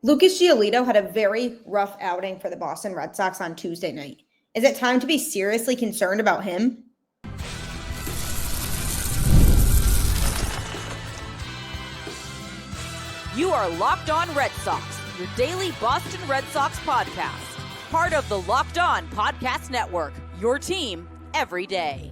Lucas Giolito had a very rough outing for the Boston Red Sox on Tuesday night. Is it time to be seriously concerned about him? You are Locked On Red Sox, your daily Boston Red Sox podcast. Part of the Locked On Podcast Network, your team every day.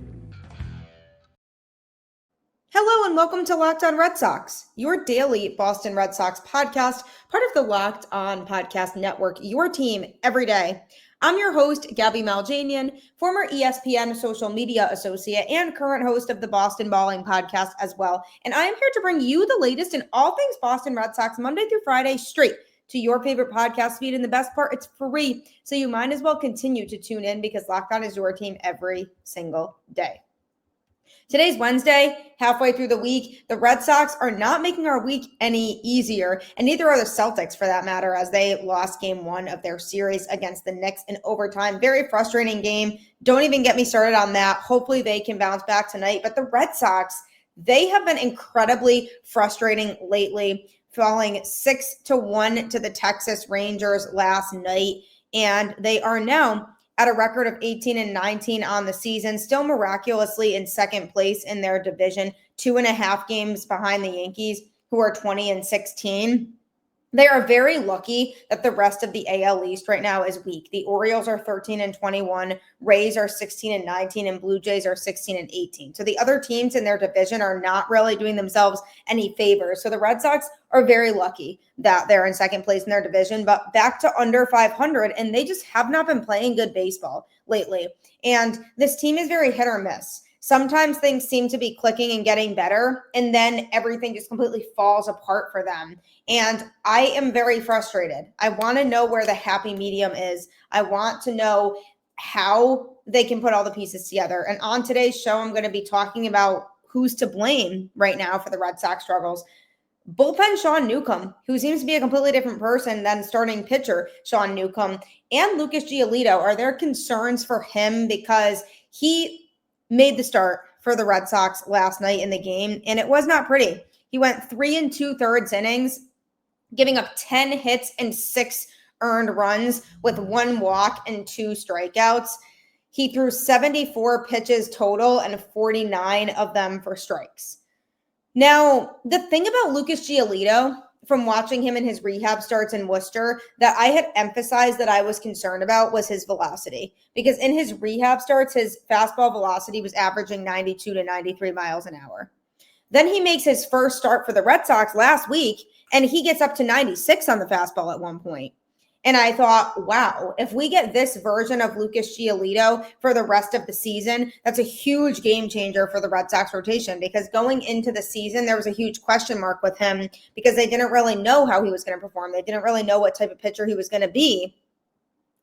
Hello and welcome to Locked On Red Sox, your daily Boston Red Sox podcast, part of the Locked On Podcast Network, your team every day. I'm your host, Gabby Maljanian, former ESPN social media associate and current host of the Boston Balling podcast as well. And I am here to bring you the latest in all things Boston Red Sox Monday through Friday straight to your favorite podcast feed. And the best part, it's free. So you might as well continue to tune in because Locked On is your team every single day. Today's Wednesday, halfway through the week. The Red Sox are not making our week any easier, and neither are the Celtics for that matter, as they lost game one of their series against the Knicks in overtime. Very frustrating game. Don't even get me started on that. Hopefully they can bounce back tonight. But the Red Sox, they have been incredibly frustrating lately, falling 6-1 to the Texas Rangers last night, and they are now at a record of 18-19 on the season, still miraculously in second place in their division, 2.5 games behind the Yankees, who are 20-16. They are very lucky that the rest of the AL East right now is weak. The Orioles are 13-21, Rays are 16-19, and Blue Jays are 16-18. So the other teams in their division are not really doing themselves any favors. So the Red Sox are very lucky that they're in second place in their division, but back to under 500, and they just have not been playing good baseball lately. And this team is very hit or miss. Sometimes things seem to be clicking and getting better, and then everything just completely falls apart for them. And I am very frustrated. I want to know where the happy medium is. I want to know how they can put all the pieces together. And on today's show, I'm going to be talking about who's to blame right now for the Red Sox struggles. Bullpen Sean Newcomb, who seems to be a completely different person than starting pitcher Sean Newcomb, and Lucas Giolito. Are there concerns for him because he made the start for the Red Sox last night in the game, and it was not pretty. He went 3 2/3 innings, giving up 10 hits and 6 earned runs with 1 walk and 2 strikeouts. He threw 74 pitches total and 49 of them for strikes. Now, the thing about Lucas Giolito, from watching him in his rehab starts in Worcester, that I had emphasized that I was concerned about was his velocity. Because in his rehab starts, his fastball velocity was averaging 92 to 93 miles an hour. Then he makes his first start for the Red Sox last week, and he gets up to 96 on the fastball at one point. And I thought, wow, if we get this version of Lucas Giolito for the rest of the season, that's a huge game changer for the Red Sox rotation, because going into the season, there was a huge question mark with him because they didn't really know how he was going to perform. They didn't really know what type of pitcher he was going to be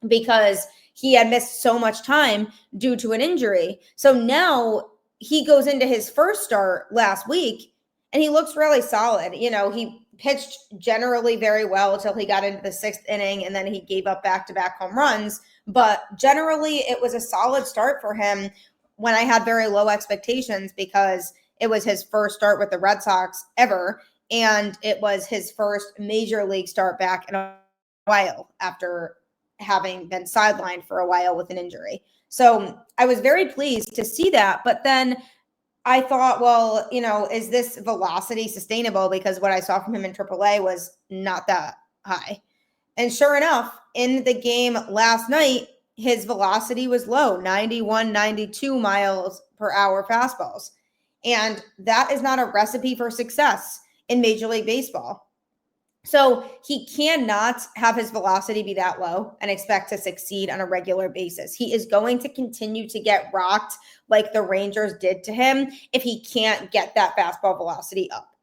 because he had missed so much time due to an injury. So now he goes into his first start last week and he looks really solid. You know, he pitched generally very well until he got into the 6th inning, and then he gave up back-to-back home runs. But generally, it was a solid start for him when I had very low expectations because it was his first start with the Red Sox ever, and it was his first major league start back in a while after having been sidelined for a while with an injury. So I was very pleased to see that, but then I thought, well, you know, is this velocity sustainable? Because what I saw from him in AAA was not that high. And sure enough, in the game last night, his velocity was low, 91, 92 miles per hour fastballs. And that is not a recipe for success in Major League Baseball. So he cannot have his velocity be that low and expect to succeed on a regular basis. He is going to continue to get rocked like the Rangers did to him if he can't get that fastball velocity up.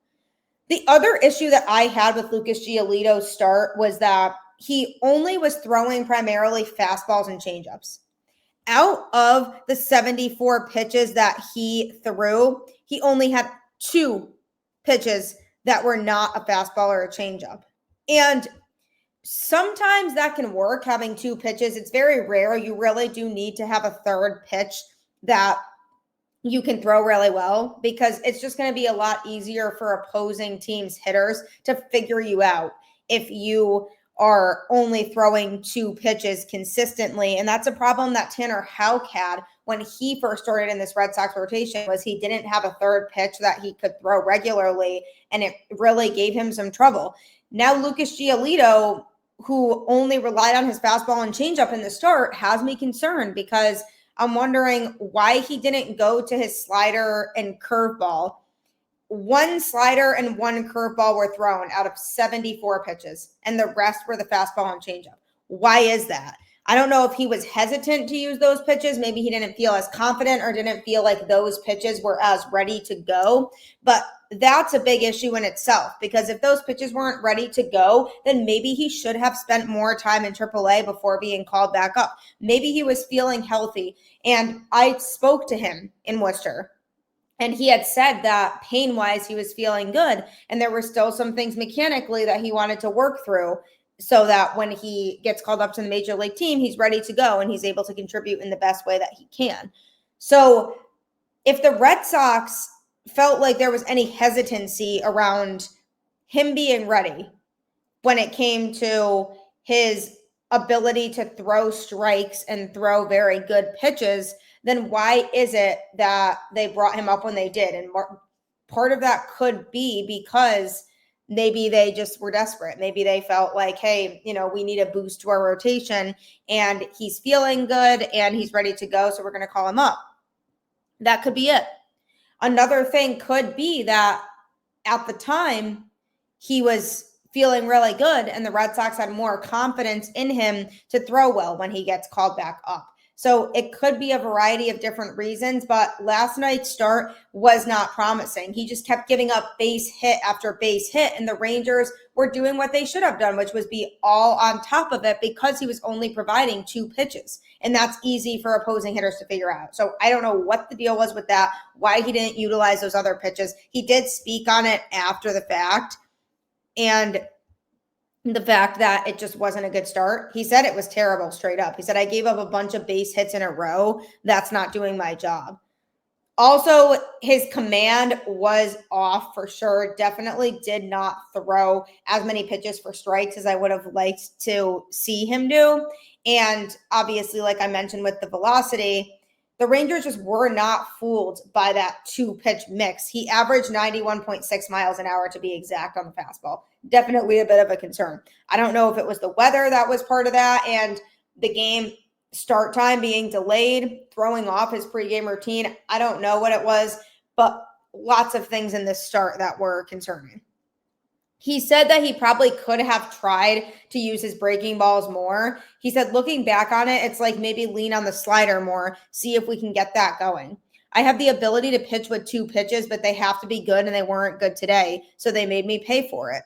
The other issue that I had with Lucas Giolito's start was that he only was throwing primarily fastballs and changeups. Out of the 74 pitches that he threw, he only had 2 pitches that were not a fastball or a changeup. And sometimes that can work, having 2 pitches. It's very rare. You really do need to have a third pitch that you can throw really well, because it's just going to be a lot easier for opposing teams' hitters to figure you out. if you are only throwing 2 pitches consistently. And that's a problem that Tanner Houck had when he first started in this Red Sox rotation, was he didn't have a third pitch that he could throw regularly, and it really gave him some trouble. Now Lucas Giolito, who only relied on his fastball and changeup in the start, has me concerned, because I'm wondering why he didn't go to his slider and curveball. 1 slider and 1 curveball were thrown out of 74 pitches, and the rest were the fastball and changeup. Why is that? I don't know if he was hesitant to use those pitches. Maybe he didn't feel as confident or didn't feel like those pitches were as ready to go. But that's a big issue in itself, because if those pitches weren't ready to go, then maybe he should have spent more time in AAA before being called back up. Maybe he was feeling healthy. And I spoke to him in Worcester, and he had said that pain-wise, he was feeling good. And there were still some things mechanically that he wanted to work through, so that when he gets called up to the major league team, he's ready to go and he's able to contribute in the best way that he can. So if the Red Sox felt like there was any hesitancy around him being ready when it came to his ability to throw strikes and throw very good pitches, then why is it that they brought him up when they did? And part of that could be because maybe they just were desperate. Maybe they felt like, hey, we need a boost to our rotation, and he's feeling good and he's ready to go, so we're going to call him up. That could be it. Another thing could be that at the time he was feeling really good and the Red Sox had more confidence in him to throw well when he gets called back up. So it could be a variety of different reasons, but last night's start was not promising. He just kept giving up base hit after base hit, and the Rangers were doing what they should have done, which was be all on top of it, because he was only providing 2 pitches. And that's easy for opposing hitters to figure out. So I don't know what the deal was with that, why he didn't utilize those other pitches. He did speak on it after the fact, and the fact that it just wasn't a good start. He said it was terrible, straight up. He said, I gave up a bunch of base hits in a row. That's not doing my job. Also, his command was off for sure. Definitely did not throw as many pitches for strikes as I would have liked to see him do. And obviously, like I mentioned with the velocity, the Rangers just were not fooled by that 2-pitch mix. He averaged 91.6 miles an hour to be exact on the fastball. Definitely a bit of a concern. I don't know if it was the weather that was part of that, and the game start time being delayed, throwing off his pregame routine. I don't know what it was, but lots of things in this start that were concerning. He said that he probably could have tried to use his breaking balls more. He said, looking back on it, it's like maybe lean on the slider more, see if we can get that going. I have the ability to pitch with 2 pitches, but they have to be good, and they weren't good today, so they made me pay for it.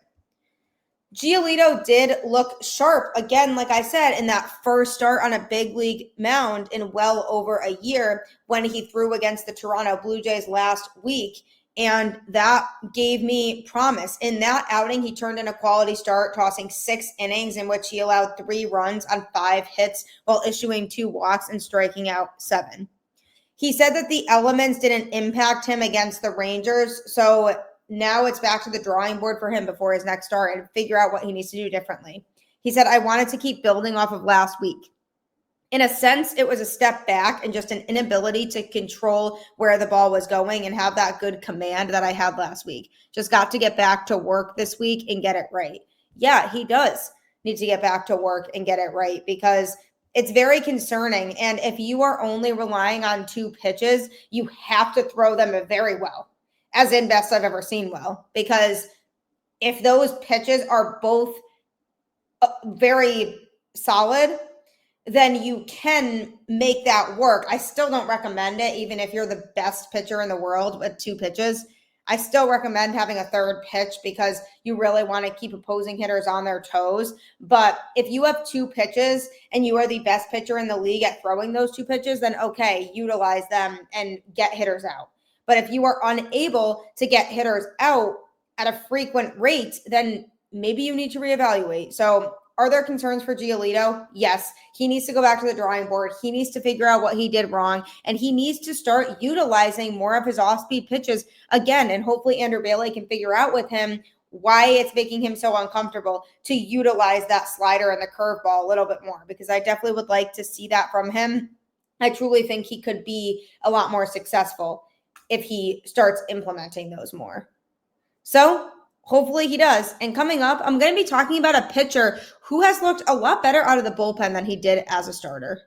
Giolito did look sharp, again, like I said, in that first start on a big league mound in well over a year when he threw against the Toronto Blue Jays last week. And that gave me promise. In that outing, he turned in a quality start, tossing 6 innings in which he allowed 3 runs on 5 hits while issuing 2 walks and striking out 7. He said that the elements didn't impact him against the Rangers, so now it's back to the drawing board for him before his next start and figure out what he needs to do differently. He said, I wanted to keep building off of last week. In a sense, it was a step back and just an inability to control where the ball was going and have that good command that I had last week. Just got to get back to work this week and get it right. Yeah, he does need to get back to work and get it right, because it's very concerning. And if you are only relying on 2 pitches, you have to throw them very well, as in best I've ever seen well. Because if those pitches are both very solid, then you can make that work. I still don't recommend it, even if you're the best pitcher in the world with 2 pitches. I still recommend having a third pitch because you really want to keep opposing hitters on their toes. But if you have 2 pitches and you are the best pitcher in the league at throwing those 2 pitches, then okay, utilize them and get hitters out. But if you are unable to get hitters out at a frequent rate, then maybe you need to reevaluate. So are there concerns for Giolito? Yes. He needs to go back to the drawing board. He needs to figure out what he did wrong, and he needs to start utilizing more of his off-speed pitches again, and hopefully Andrew Bailey can figure out with him why it's making him so uncomfortable to utilize that slider and the curveball a little bit more, because I definitely would like to see that from him. I truly think he could be a lot more successful if he starts implementing those more. So hopefully he does. And coming up, I'm going to be talking about a pitcher who has looked a lot better out of the bullpen than he did as a starter.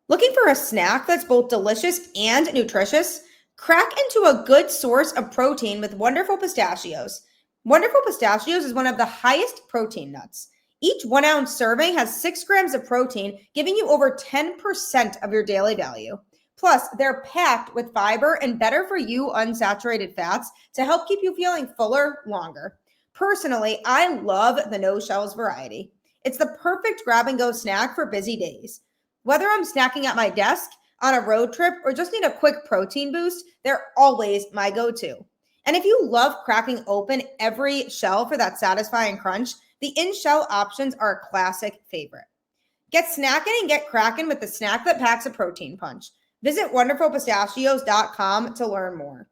Looking for a snack that's both delicious and nutritious? Crack into a good source of protein with Wonderful Pistachios. Wonderful Pistachios is one of the highest protein nuts. Each 1 ounce serving has 6 grams of protein, giving you over 10% of your daily value. Plus, they're packed with fiber and better for you unsaturated fats to help keep you feeling fuller longer. Personally, I love the no shells variety. It's the perfect grab and go snack for busy days. Whether I'm snacking at my desk, on a road trip, or just need a quick protein boost, they're always my go-to. And if you love cracking open every shell for that satisfying crunch, the in-shell options are a classic favorite. Get snacking and get cracking with the snack that packs a protein punch. Visit wonderfulpistachios.com to learn more.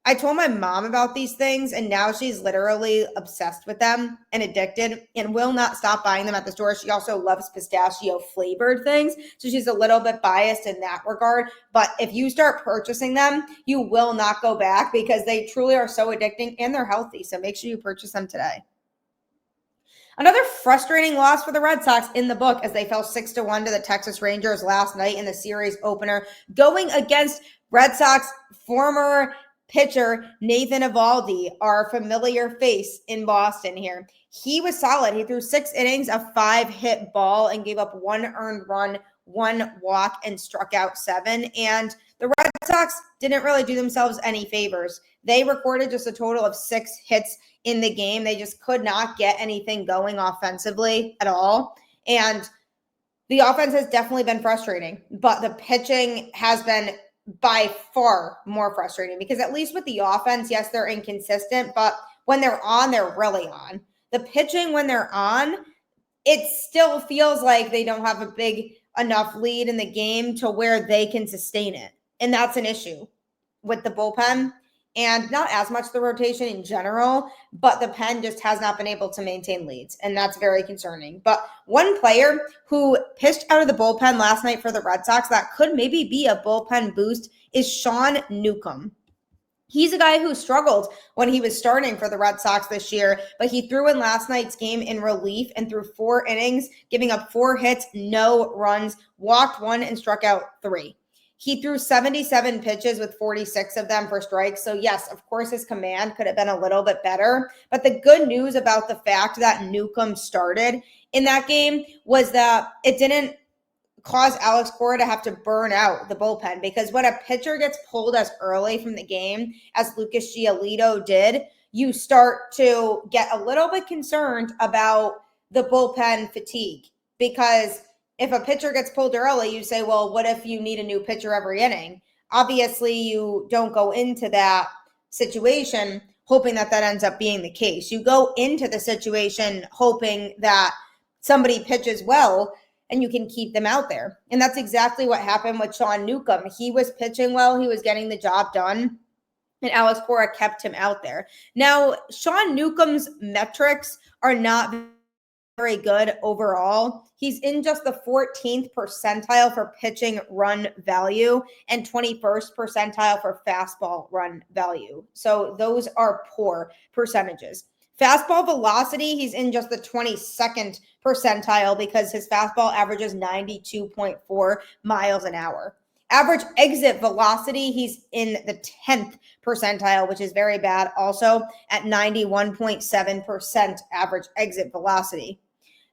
I told my mom about these things, and now she's literally obsessed with them and addicted and will not stop buying them at the store. She also loves pistachio flavored things, so she's a little bit biased in that regard. But if you start purchasing them, you will not go back because they truly are so addicting and they're healthy. So make sure you purchase them today. Another frustrating loss for the Red Sox in the book as they fell 6-1 to the Texas Rangers last night in the series opener, going against Red Sox former pitcher Nathan Eovaldi, our familiar face in Boston here. He was solid. He threw 6 innings, a 5-hit ball, and gave up 1 earned run, 1 walk, and struck out 7. And the Red Sox didn't really do themselves any favors. They recorded just a total of 6 hits in the game. They just could not get anything going offensively at all. And the offense has definitely been frustrating, but the pitching has been by far more frustrating because at least with the offense, yes, they're inconsistent, but when they're on, they're really on. The pitching, when they're on, it still feels like they don't have a big enough lead in the game to where they can sustain it. And that's an issue with the bullpen and not as much the rotation in general, but the pen just has not been able to maintain leads. And that's very concerning. But one player who pitched out of the bullpen last night for the Red Sox that could maybe be a bullpen boost is Sean Newcomb. He's a guy who struggled when he was starting for the Red Sox this year, but he threw in last night's game in relief and threw 4 innings, giving up 4 hits, no runs, walked 1, and struck out 3. He threw 77 pitches with 46 of them for strikes. So yes, of course, his command could have been a little bit better. But the good news about the fact that Newcomb started in that game was that it didn't cause Alex Cora to have to burn out the bullpen, because when a pitcher gets pulled as early from the game as Lucas Giolito did, you start to get a little bit concerned about the bullpen fatigue, because if a pitcher gets pulled early, you say, well, what if you need a new pitcher every inning? Obviously, you don't go into that situation hoping that that ends up being the case. You go into the situation hoping that somebody pitches well and you can keep them out there. And that's exactly what happened with Sean Newcomb. He was pitching well. He was getting the job done. And Alex Cora kept him out there. Now, Sean Newcomb's metrics are not very good overall. He's in just the 14th percentile for pitching run value and 21st percentile for fastball run value. So those are poor percentages. Fastball velocity, he's in just the 22nd percentile because his fastball averages 92.4 miles an hour. Average exit velocity, he's in the 10th percentile, which is very bad, also at 91.7% average exit velocity.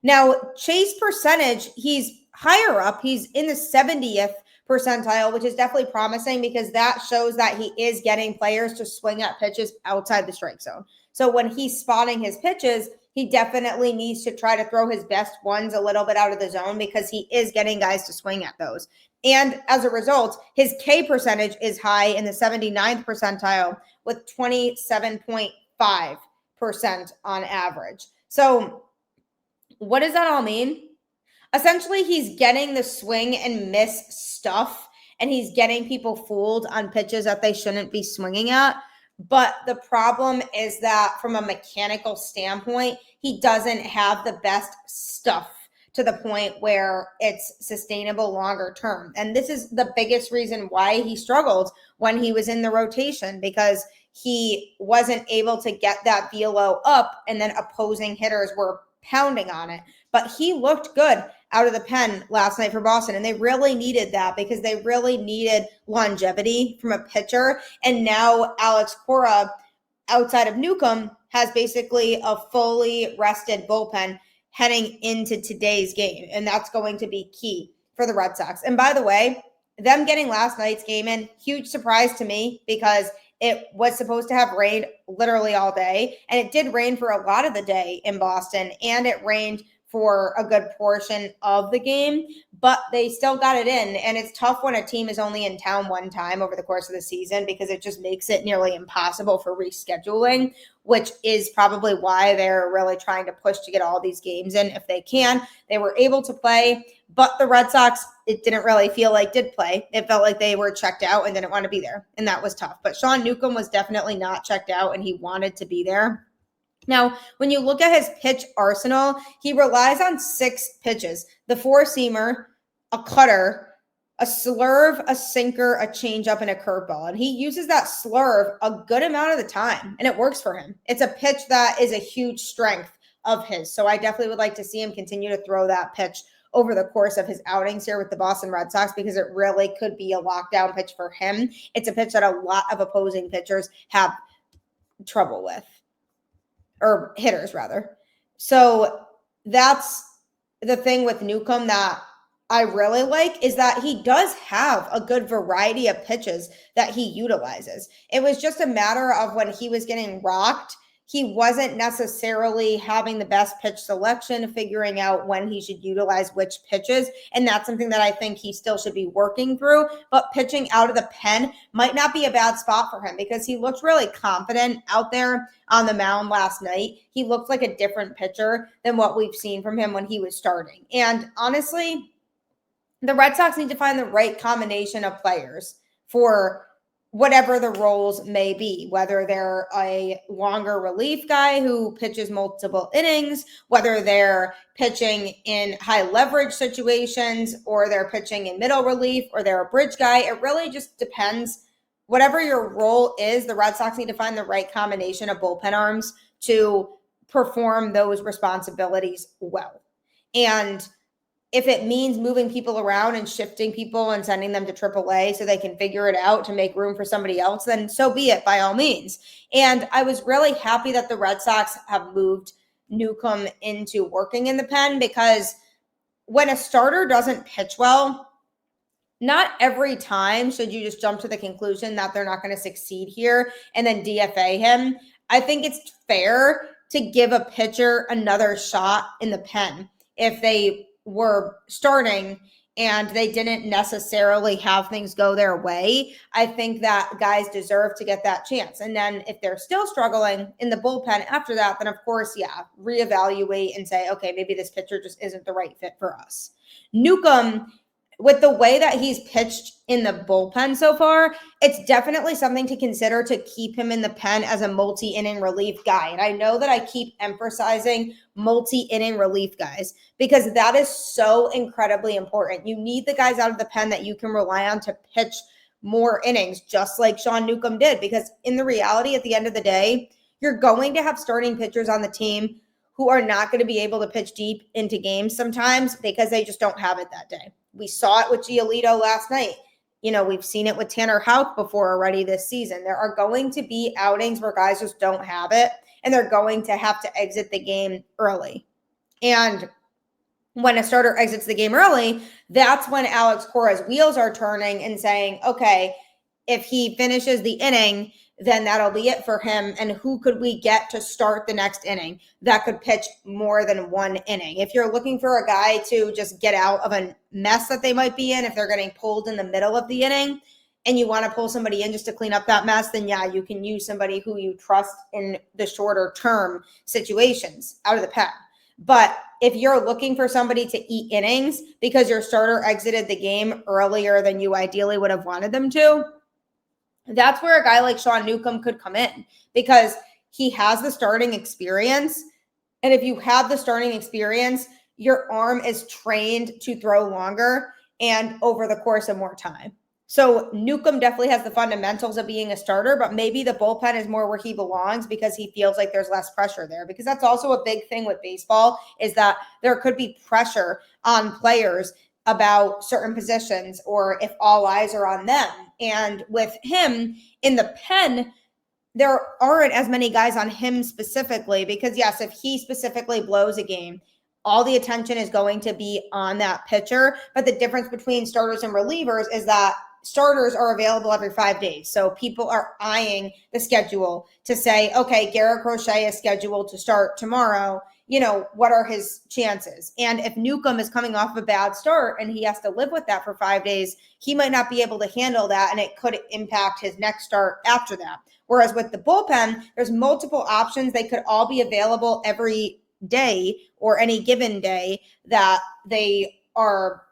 Now, chase percentage, he's higher up. He's in the 70th percentile, which is definitely promising because that shows that he is getting players to swing at pitches outside the strike zone. So when he's spotting his pitches, he definitely needs to try to throw his best ones a little bit out of the zone because he is getting guys to swing at those. And as a result, his K percentage is high in the 79th percentile with 27.5% on average. So what does that all mean? Essentially, he's getting the swing and miss stuff, and he's getting people fooled on pitches that they shouldn't be swinging at. But the problem is that from a mechanical standpoint, he doesn't have the best stuff to the point where it's sustainable longer term. And this is the biggest reason why he struggled when he was in the rotation, because he wasn't able to get that velo up, and then opposing hitters were pounding on it. But he looked good out of the pen last night for Boston, and they really needed that because they really needed longevity from a pitcher. And now Alex Cora, outside of Newcomb, has basically a fully rested bullpen heading into today's game, and that's going to be key for the Red Sox. And by the way, them getting last night's game in, huge surprise to me, because it was supposed to have rained literally all day, and it did rain for a lot of the day in Boston, and it rained for a good portion of the game, but they still got it in. And it's tough when a team is only in town one time over the course of the season, because it just makes it nearly impossible for rescheduling, which is probably why they're really trying to push to get all these games in if they can. They were able to play, but the Red Sox, it didn't really feel like did play. It felt like they were checked out and didn't want to be there, and that was tough. But Sean Newcomb was definitely not checked out, and he wanted to be there. Now, when you look at his pitch arsenal, he relies on 6 pitches: the four-seamer, a cutter, a slurve, a sinker, a changeup, and a curveball. And he uses that slurve a good amount of the time, and it works for him. It's a pitch that is a huge strength of his. So I definitely would like to see him continue to throw that pitch over the course of his outings here with the Boston Red Sox, because it really could be a lockdown pitch for him. It's a pitch that a lot of opposing pitchers have trouble with. Or hitters, rather. So that's the thing with Newcomb that I really like, is that he does have a good variety of pitches that he utilizes. It was just a matter of when he was getting rocked, he wasn't necessarily having the best pitch selection, figuring out when he should utilize which pitches. And that's something that I think he still should be working through. But pitching out of the pen might not be a bad spot for him, because he looked really confident out there on the mound last night. He looked like a different pitcher than what we've seen from him when he was starting. And honestly, the Red Sox need to find the right combination of players for whatever the roles may be, whether they're a longer relief guy who pitches multiple innings, whether they're pitching in high leverage situations, or they're pitching in middle relief, or they're a bridge guy. It really just depends. Whatever your role is, the Red Sox need to find the right combination of bullpen arms to perform those responsibilities well. And if it means moving people around and shifting people and sending them to AAA so they can figure it out to make room for somebody else, then so be it, by all means. And I was really happy that the Red Sox have moved Newcomb into working in the pen, because when a starter doesn't pitch well, not every time should you just jump to the conclusion that they're not going to succeed here and then DFA him. I think it's fair to give a pitcher another shot in the pen if they were starting and they didn't necessarily have things go their way. I think that guys deserve to get that chance. And then if they're still struggling in the bullpen after that, then of course, reevaluate and say, okay, maybe this pitcher just isn't the right fit for us. Newcomb, with the way that he's pitched in the bullpen so far, it's definitely something to consider to keep him in the pen as a multi-inning relief guy. And I know that I keep emphasizing multi-inning relief guys, because that is so incredibly important. You need the guys out of the pen that you can rely on to pitch more innings, just like Sean Newcomb did. Because in the reality, at the end of the day, you're going to have starting pitchers on the team who are not going to be able to pitch deep into games sometimes because they just don't have it that day. We saw it with Giolito last night. We've seen it with Tanner Houck before already this season. There are going to be outings where guys just don't have it, and they're going to have to exit the game early. And when a starter exits the game early, that's when Alex Cora's wheels are turning and saying, okay, if he finishes the inning, then that'll be it for him. And who could we get to start the next inning that could pitch more than one inning? If you're looking for a guy to just get out of a mess that they might be in, if they're getting pulled in the middle of the inning and you want to pull somebody in just to clean up that mess, then you can use somebody who you trust in the shorter term situations out of the pen. But if you're looking for somebody to eat innings because your starter exited the game earlier than you ideally would have wanted them to, That's where a guy like Sean Newcomb could come in because he has the starting experience. And if you have the starting experience, your arm is trained to throw longer and over the course of more time. So Newcomb definitely has the fundamentals of being a starter, but maybe the bullpen is more where he belongs because he feels like there's less pressure there. Because that's also a big thing with baseball is that there could be pressure on players about certain positions or if all eyes are on them. And with him in the pen, there aren't as many guys on him specifically because, yes, if he specifically blows a game, all the attention is going to be on that pitcher. But the difference between starters and relievers is that starters are available every 5 days. So people are eyeing the schedule to say, okay, Garrett Crochet is scheduled to start tomorrow. What are his chances? And if Newcomb is coming off a bad start and he has to live with that for 5 days, he might not be able to handle that. And it could impact his next start after that. Whereas with the bullpen, there's multiple options. They could all be available every day or any given day that they are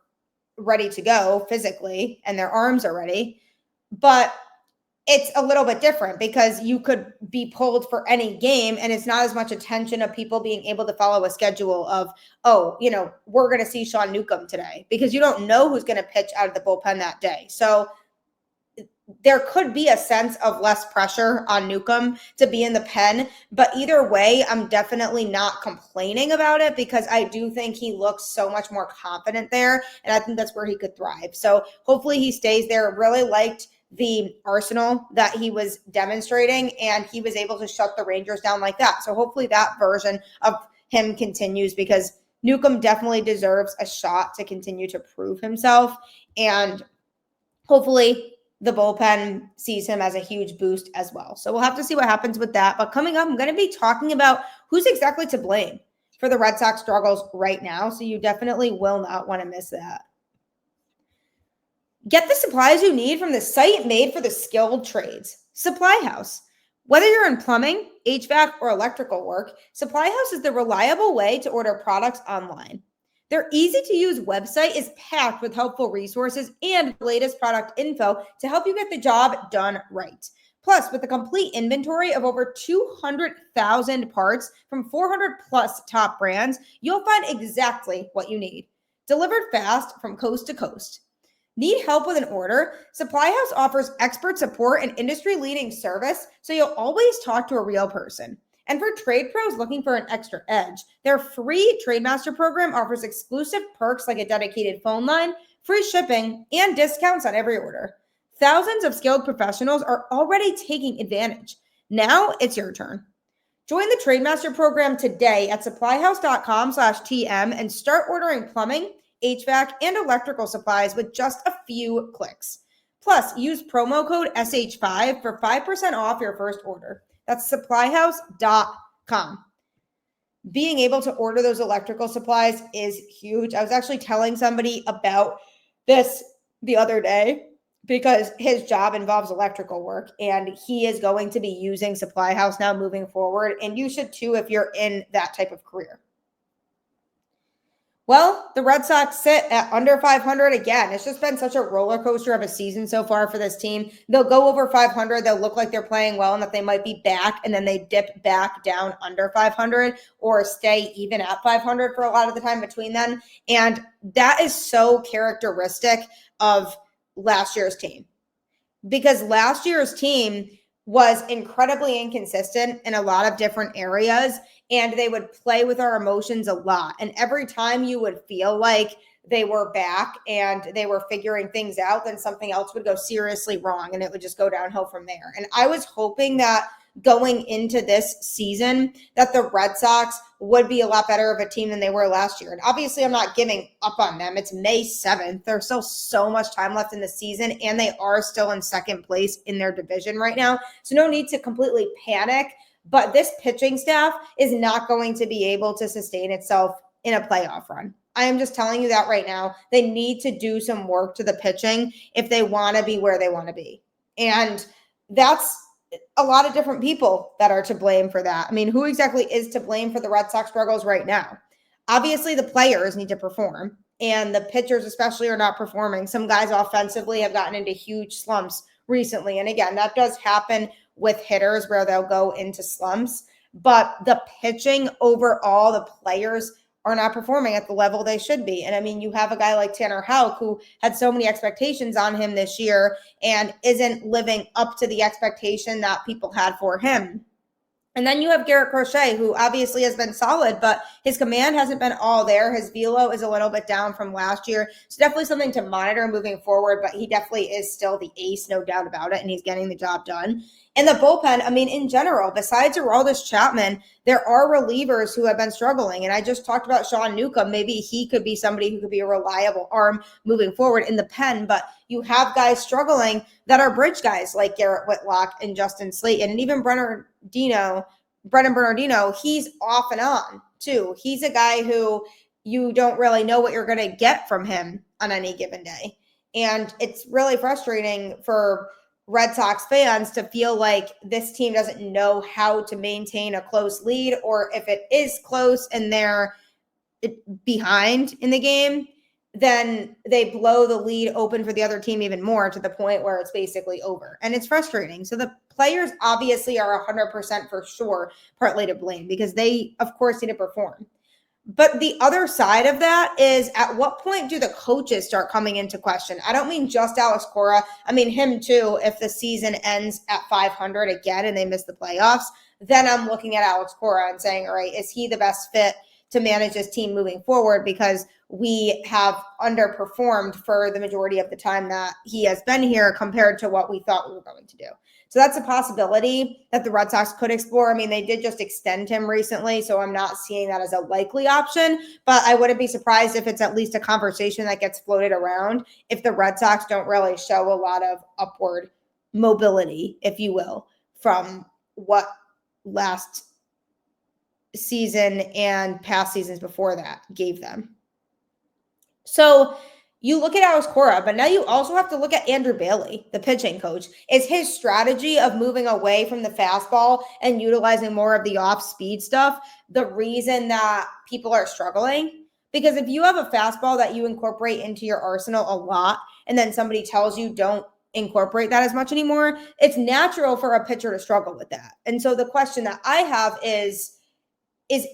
ready to go physically and their arms are ready. But it's a little bit different because you could be pulled for any game and it's not as much attention of people being able to follow a schedule of, we're going to see Sean Newcomb today because you don't know who's going to pitch out of the bullpen that day. So there could be a sense of less pressure on Newcomb to be in the pen, but either way, I'm definitely not complaining about it because I do think he looks so much more confident there, and I think that's where he could thrive. So hopefully he stays there. Really liked the arsenal that he was demonstrating, and he was able to shut the Rangers down like that. So hopefully that version of him continues because Newcomb definitely deserves a shot to continue to prove himself, and hopefully the bullpen sees him as a huge boost as well. So we'll have to see what happens with that. But coming up, I'm going to be talking about who's exactly to blame for the Red Sox struggles right now. So you definitely will not want to miss that. Get the supplies you need from the site made for the skilled trades, Supply House. Whether you're in plumbing, HVAC, or electrical work, Supply House is the reliable way to order products online. Their easy-to-use website is packed with helpful resources and the latest product info to help you get the job done right. Plus, with a complete inventory of over 200,000 parts from 400 plus top brands, you'll find exactly what you need. Delivered fast from coast to coast. Need help with an order? Supply House offers expert support and industry-leading service, so you'll always talk to a real person. And for trade pros looking for an extra edge, their free Trademaster program offers exclusive perks like a dedicated phone line, free shipping, and discounts on every order. Thousands of skilled professionals are already taking advantage. Now it's your turn. Join the Trademaster program today at supplyhouse.com/TM and start ordering plumbing, HVAC, and electrical supplies with just a few clicks. Plus, use promo code SH5 for 5% off your first order. That's supplyhouse.com. Being able to order those electrical supplies is huge. I was actually telling somebody about this the other day because his job involves electrical work and he is going to be using Supply House now moving forward. And you should too if you're in that type of career. Well, the Red Sox sit at under 500 again. It's just been such a roller coaster of a season so far for this team. They'll go over 500. They'll look like they're playing well and that they might be back, and then they dip back down under 500 or stay even at 500 for a lot of the time between then. And that is so characteristic of last year's team because last year's team was incredibly inconsistent in a lot of different areas, and they would play with our emotions a lot. And every time you would feel like they were back and they were figuring things out, then something else would go seriously wrong and it would just go downhill from there. And I was hoping that going into this season that the Red Sox would be a lot better of a team than they were last year. And obviously I'm not giving up on them. It's May 7th. There's still so much time left in the season and they are still in second place in their division right now. So no need to completely panic, but this pitching staff is not going to be able to sustain itself in a playoff run. I am just telling you that right now. They need to do some work to the pitching if they want to be where they want to be. And that's a lot of different people that are to blame for that. I mean, who exactly is to blame for the Red Sox struggles right now? Obviously, the players need to perform, and the pitchers especially are not performing. Some guys offensively have gotten into huge slumps recently. And again, that does happen with hitters where they'll go into slumps, but the pitching overall, the players are not performing at the level they should be. And I mean, you have a guy like Tanner Houck who had so many expectations on him this year and isn't living up to the expectation that people had for him. And then you have Garrett Crochet, who obviously has been solid, but his command hasn't been all there. His velo is a little bit down from last year. So definitely something to monitor moving forward, but he definitely is still the ace, no doubt about it, and he's getting the job done. And the bullpen, I mean, in general, besides Aroldis Chapman, there are relievers who have been struggling. And I just talked about Sean Newcomb. Maybe he could be somebody who could be a reliable arm moving forward in the pen, but you have guys struggling that are bridge guys like Garrett Whitlock and Justin Slayton, and even Brennan Bernardino, he's off and on too. He's a guy who you don't really know what you're going to get from him on any given day. And it's really frustrating for Red Sox fans to feel like this team doesn't know how to maintain a close lead, or if it is close and they're behind in the game, then they blow the lead open for the other team even more to the point where it's basically over. And it's frustrating. So the players obviously are 100% for sure partly to blame because they, of course, need to perform. But the other side of that is, at what point do the coaches start coming into question? I don't mean just Alex Cora. I mean him too. If the season ends at 500 again and they miss the playoffs, then I'm looking at Alex Cora and saying, all right, is he the best fit to manage this team moving forward? Because we have underperformed for the majority of the time that he has been here compared to what we thought we were going to do. So that's a possibility that the Red Sox could explore. I mean, they did just extend him recently, so I'm not seeing that as a likely option, but I wouldn't be surprised if it's at least a conversation that gets floated around if the Red Sox don't really show a lot of upward mobility, if you will, from what last season and past seasons before that gave them. So you look at Alex Cora, but now you also have to look at Andrew Bailey, the pitching coach. Is his strategy of moving away from the fastball and utilizing more of the off-speed stuff the reason that people are struggling? Because if you have a fastball that you incorporate into your arsenal a lot, and then somebody tells you don't incorporate that as much anymore, it's natural for a pitcher to struggle with that. And so the question that I have is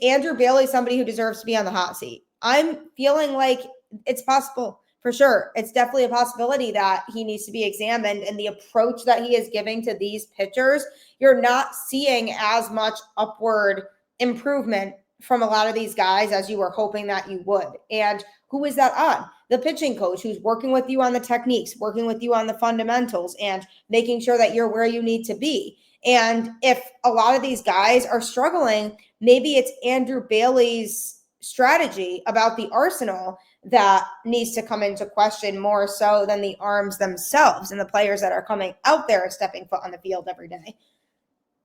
Andrew Bailey somebody who deserves to be on the hot seat? I'm feeling like it's possible. For sure. It's definitely a possibility that he needs to be examined, and the approach that he is giving to these pitchers, you're not seeing as much upward improvement from a lot of these guys as you were hoping that you would. And who is that on? The pitching coach who's working with you on the techniques, working with you on the fundamentals, and making sure that you're where you need to be. And if a lot of these guys are struggling, maybe it's Andrew Bailey's strategy about the arsenal that needs to come into question more so than the arms themselves and the players that are coming out there stepping foot on the field every day.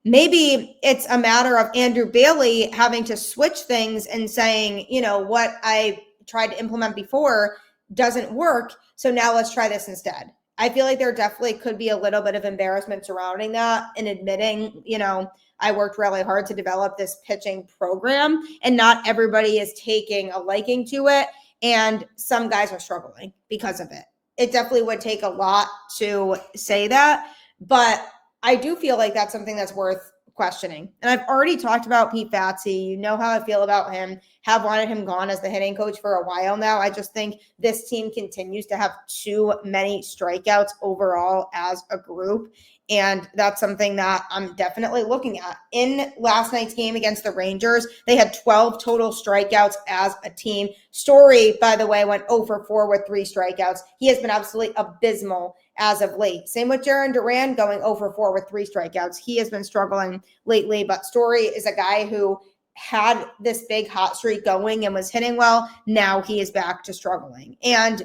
Maybe it's a matter of Andrew Bailey having to switch things and saying, you know, what I tried to implement before doesn't work, so now let's try this instead. I feel like there definitely could be a little bit of embarrassment surrounding that and admitting, you know, I worked really hard to develop this pitching program and not everybody is taking a liking to it. And some guys are struggling because of it. It definitely would take a lot to say that, but I do feel like that's something that's worth questioning. And I've already talked about Pete Fatsi. You know how I feel about him. Have wanted him gone as the hitting coach for a while now. I just think this team continues to have too many strikeouts overall as a group. And that's something that I'm definitely looking at. In last night's game against the Rangers, they had 12 total strikeouts as a team. Story, by the way, went 0 for 4 with 3 strikeouts. He has been absolutely abysmal as of late. Same with Jarren Duran going 0 for 4 with 3 strikeouts. He has been struggling lately, but Story is a guy who had this big hot streak going and was hitting well. Now he is back to struggling. And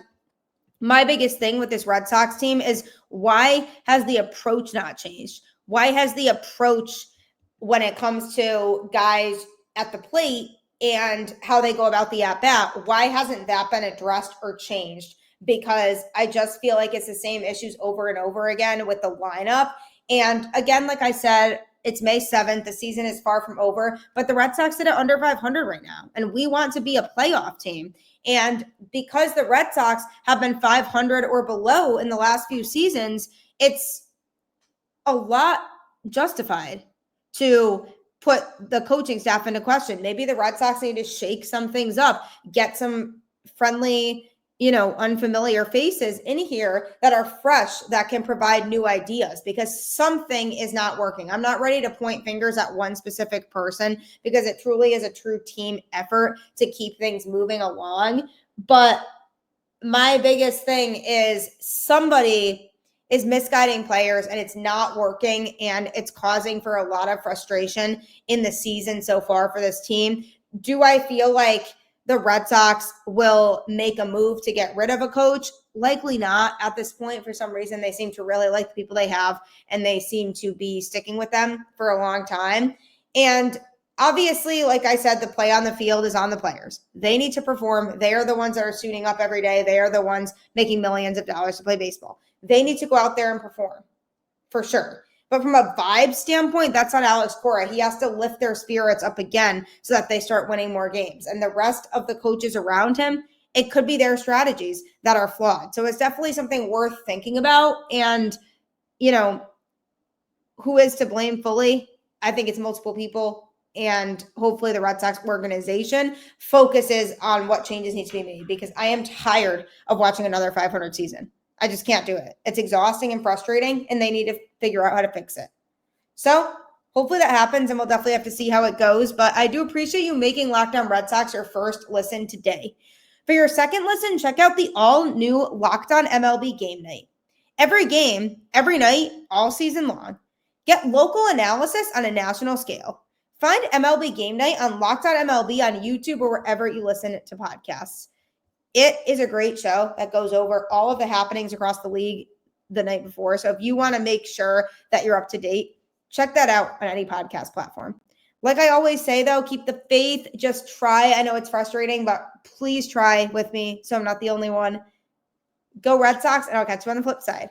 my biggest thing with this Red Sox team is, why has the approach not changed? Why has the approach when it comes to guys at the plate and how they go about the at-bat, why hasn't that been addressed or changed? Because I just feel like it's the same issues over and over again with the lineup. And again, like I said, it's May 7th. The season is far from over, but the Red Sox sit at under 500 right now, and we want to be a playoff team. And because the Red Sox have been 500 or below in the last few seasons, it's a lot justified to put the coaching staff into question. Maybe the Red Sox need to shake some things up, get some friendly, unfamiliar faces in here that are fresh, that can provide new ideas, because something is not working. I'm not ready to point fingers at one specific person, because it truly is a true team effort to keep things moving along. But my biggest thing is somebody is misguiding players, and it's not working, and it's causing for a lot of frustration in the season so far for this team. Do I feel like the Red Sox will make a move to get rid of a coach? Likely not at this point. For some reason, they seem to really like the people they have, and they seem to be sticking with them for a long time. And obviously, like I said, the play on the field is on the players. They need to perform. They are the ones that are suiting up every day. They are the ones making millions of dollars to play baseball. They need to go out there and perform, for sure. But from a vibe standpoint, that's on Alex Cora. He has to lift their spirits up again so that they start winning more games. And the rest of the coaches around him, it could be their strategies that are flawed. So it's definitely something worth thinking about. And, who is to blame fully? I think it's multiple people. And hopefully the Red Sox organization focuses on what changes need to be made, because I am tired of watching another 500 season. I just can't do it. It's exhausting and frustrating, and they need to figure out how to fix it. So hopefully that happens, and we'll definitely have to see how it goes. But I do appreciate you making Locked On Red Sox your first listen today. For your second listen, check out the all-new Locked On MLB Game Night. Every game, every night, all season long. Get local analysis on a national scale. Find MLB Game Night on Locked On MLB on YouTube or wherever you listen to podcasts. It is a great show that goes over all of the happenings across the league the night before. So if you want to make sure that you're up to date, check that out on any podcast platform. Like I always say, though, keep the faith. Just try. I know it's frustrating, but please try with me so I'm not the only one. Go Red Sox, and I'll catch you on the flip side.